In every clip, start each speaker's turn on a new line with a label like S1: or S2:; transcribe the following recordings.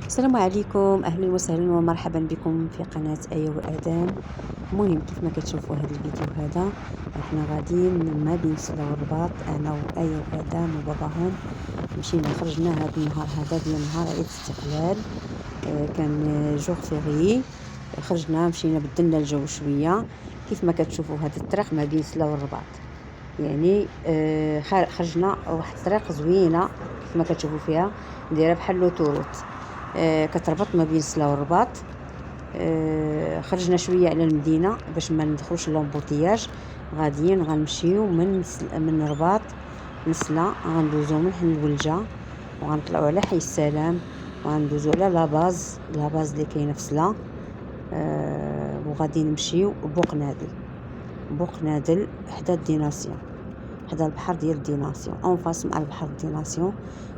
S1: السلام عليكم، اهلا وسهلا ومرحبا بكم في قناه ايه وادم. المهم كيف ما كتشوفوا هذا الفيديو هذا، احنا غاديين ما بين سلا والرباط، انا وايه وادم وباباهم. خرجنا هذا النهار هذا ديال نهار عيد الاستقلال. كان جوغ فيغي. خرجنا مشينا بدلنا الجو شويه. كيف ما كتشوفوا هذا الطريق ما بين سلا والرباط، يعني خرجنا واحد الطريق زوينه كيف ما كتشوفوا فيها، دايره بحال لوطوروت. كتربط ما بين سلا والرباط. خرجنا شويه على المدينه باش ما ندخلوش لومبوتياج. غاديين غنمشيو من الرباط لسلا، غندوزو من الولجه وغنطلعوا على حي السلام، وغندوزو على لاباز اللي كاينه في سلا. وغادي نمشيو بوقنادل حدا الديناسيون، حدا البحر ديال الديناسيون، اون فاس مع البحر الديناسيون.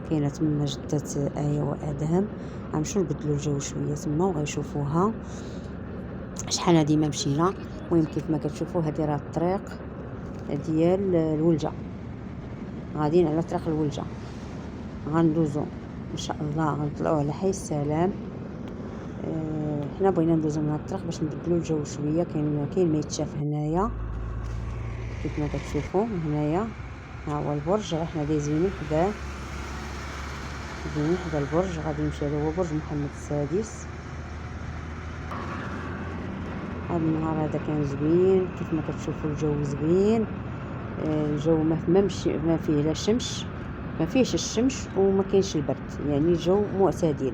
S1: كاينه تما جدة آية وآدم. غنمشيو نبدلو الجو شويه تما وغيشوفوها شحال هادي ما مشينا. المهم كيف ما كتشوفوا هادي راه الطريق ديال الولجه، غاديين على طريق الولجه. غندوزو ان شاء الله غنطلعوا على حي السلام. حنا بغينا ندوزو من هاد الطريق باش نبدلو الجو شويه. كاين ما يتشاف هنايا كيف ما كتشوفوا هنايا، ها هو البرج، راه حنا دايزين حداه، حدا البرج. غادي نمشي هو برج محمد السادس. هذا النهار هذا كان زوين كيف ما كتشوفوا، الجو زوين. الجو ما فيه لا شمس، ما فيهش الشمس وما كاينش البرد، يعني الجو معتدل.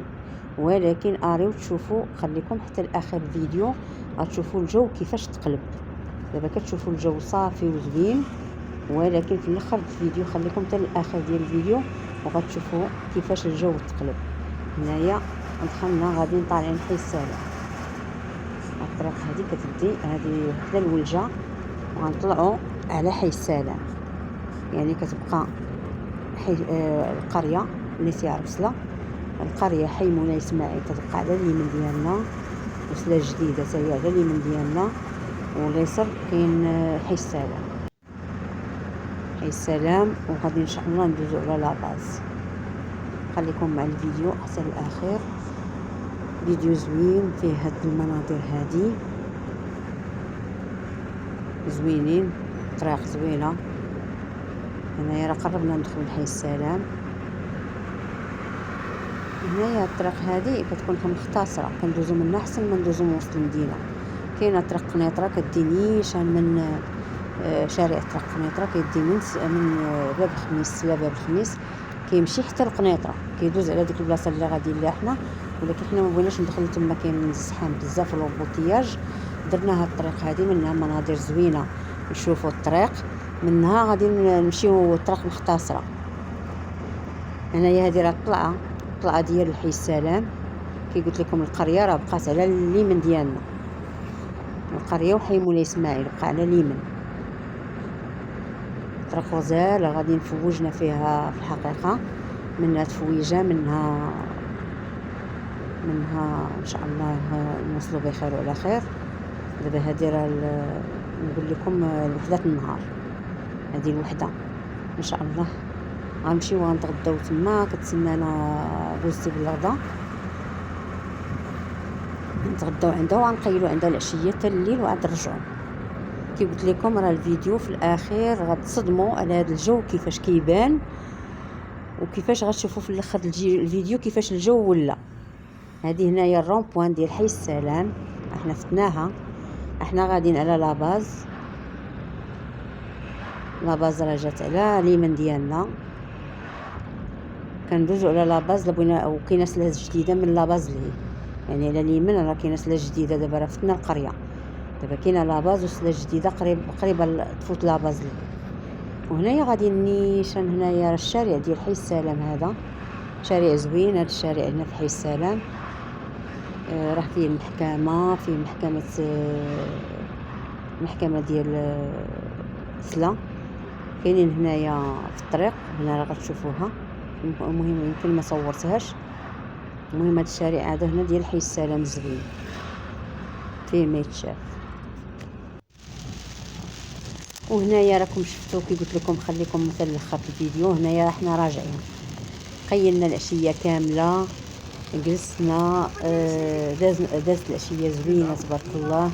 S1: ولكن اريو تشوفوا، خليكم حتى لاخر الفيديو غتشوفوا الجو كيفاش تقلب. دابا كتشوفوا الجو صافي وزوين، ولكن في الاخر الفيديو خليكم حتى الاخر ديال الفيديو وغتشوفوا كيفاش الجو تقلب. هنايا دخلنا غادي طالعين حي السلام. الطريق هذه كتدي هذه حدا الولجه وغنطلعوا على حي السلام. يعني كتبقى حي القريه اللي فيها سلا، القريه حي مولاي اسماعيل كتبقى على اليمين ديالنا، وسلا جديده حتى هي على اليمين ديالنا، واليسر كاين حي السلام. وغادي ان شاء الله ندوزو على لاباز. خليكم مع الفيديو حتى الاخير، فيديو زوين فيه هاد المناظر هادي زوينين، طريق زوينه. هنايا راه قربنا ندخل لحي السلام. هنايا الطريق هادي كتكون مختصره، كندوزو منها احسن ما ندوزو من وسط المدينه. كاينه طريق قنيطره كدي نيشان من شارع طريق قنيطره، كيدي من باب الخميس باب الخميس، كيمشي حتى القنيطره، كيدوز على ديك البلاصه اللي غاديين لها حنا. ولكن حنا ما بغيناش ندخلو تما، كاين الزحام بزاف والبوتياج. درنا هاد الطريق هادي منها مناظر زوينه، نشوفوا الطريق منها. غادي نمشيو الطريق مختصره. هنايا هادي راه الطلعه ديال حي السلام. كي قلت لكم القريه راه بقات على اليمين ديالنا، القريه وحي مولاي اسماعيل بقى على اليمين. طريق غزال غادي نفوجنا فيها في الحقيقه، منها تفويجه، منها ان شاء الله نوصلوا بخير وعلى خير. دابا هذه راه نقول لكم وحده النهار، هذه الوحده ان شاء الله. غنمشيو غنتغداو تما، كتسنانا بوزتي بالغدا، نتغداو عندها وغنقيلوا عندها العشيه حتى الليل وعاد نرجعوا. كي قلت لكم راه الفيديو في الاخير غتصدموا على هذا الجو كيفاش كيبان، وكيفاش غتشوفوا في الاخر الفيديو كيفاش الجو ولا. هذه هنايا الرون بوين ديال حي السلام، احنا فتناها. احنا غاديين على لاباز راه جات على اليمين ديالنا. كندوزو على لاباز لبغينا، وكاينه سلا جديده من لاباز لهي، يعني على اليمين راه كاينه سلا جديده. دابا راه فتنا القريه، دابا كاينه لاباز وسلا جديده قريبه تفوت لاباز لهي. وهنايا غادي نيشان، هنايا راه الشارع ديال حي السلام، هذا شارع زوين. هذا الشارع هنا في حي السلام راه فيه المحكمه، فيه محكمه ديال سلا. كاينين هنايا في الطريق هنا راه غتشوفوها. المهم يمكن ما صورتهاش. المهم هذا الشارع هذا هنا ديال حي السلام زوين، فيه ما يتشاف. وهنايا راكم شفتوا كي قلت لكم خليكم مثل الاخر في الفيديو. هنايا حنا راجعين، قيلنا العشيه كامله جلسنا دازت العشيه زوينه تبارك الله.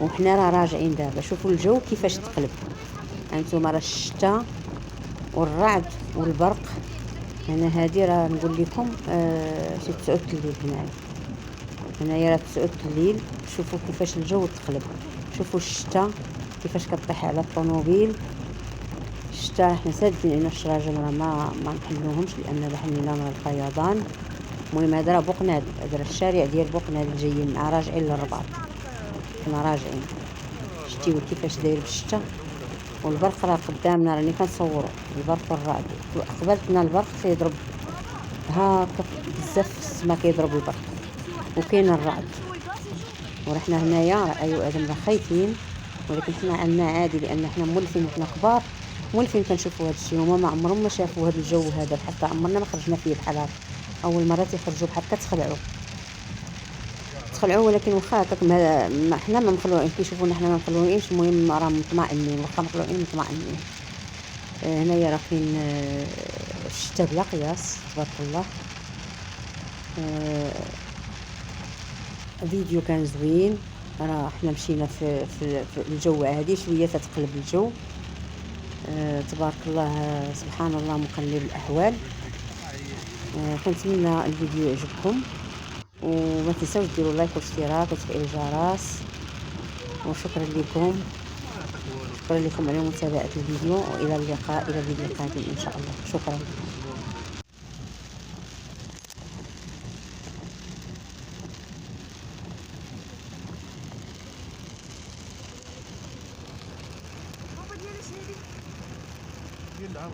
S1: وحنا راه راجعين دابا. شوفوا الجو كيفاش تقلب. هانتوما راه الشتا والرعد والبرق. انا هادي راه نقول لكم شي 9 الليل هنايا راه 9 الليل. شوفوا كيفاش الجو تقلب. شوفوا الشتا كيفاش كطيح على الطوموبيل. الشتا حنا سادين ان الشراجم راه ما نحلوهمش لان لحنينا من الفيضان. المهم هذا راه بوقنادل. هذا الشارع ديال بوقنادل جايين مع راجعين للرباط. حنا راجعين. شتيو كيفاش داير بالشتا والبرق راه قدامنا. راني كنصوروا البرق والرعد. قبلتنا البرق كيضرب هاكا بزاف في السما كيضرب البرق وكاين الرعد. ورحنا هنايا راه ايوا ادم راه خايفين ولكن حنا عندنا عادي لان حنا مولفين وحنا كبار مولفين كنشوفوا هذا الشيء. هما ما عمرهم ما شافوا هذا الجو هذا حتى عمرنا ما خرجنا فيه بحال هكا. اول مره تيخرجوا بحال هكا تخلعوا ولكن واخا هكاك ما حنا ما مخلوعين كيشوفونا حنا ما مخلوعينش. المهم راه مطمئنين واخا مخلوعين مطمئنين. هنايا راه كاين الشتا بلا قياس تبارك الله. فيديو كان زوين. راه حنا مشينا في الجو عادي شويه تتقلب الجو. تبارك الله سبحان الله مقلب الاحوال. كنتمنى الفيديو يعجبكم وما تنساوش ديروا لايك واشتراك وتفعيل الجرس. وشكرا لكم. شكرا لكم على متابعه الفيديو والى اللقاء الى الفيديو القادم ان شاء الله. شكرا.
S2: ديال العام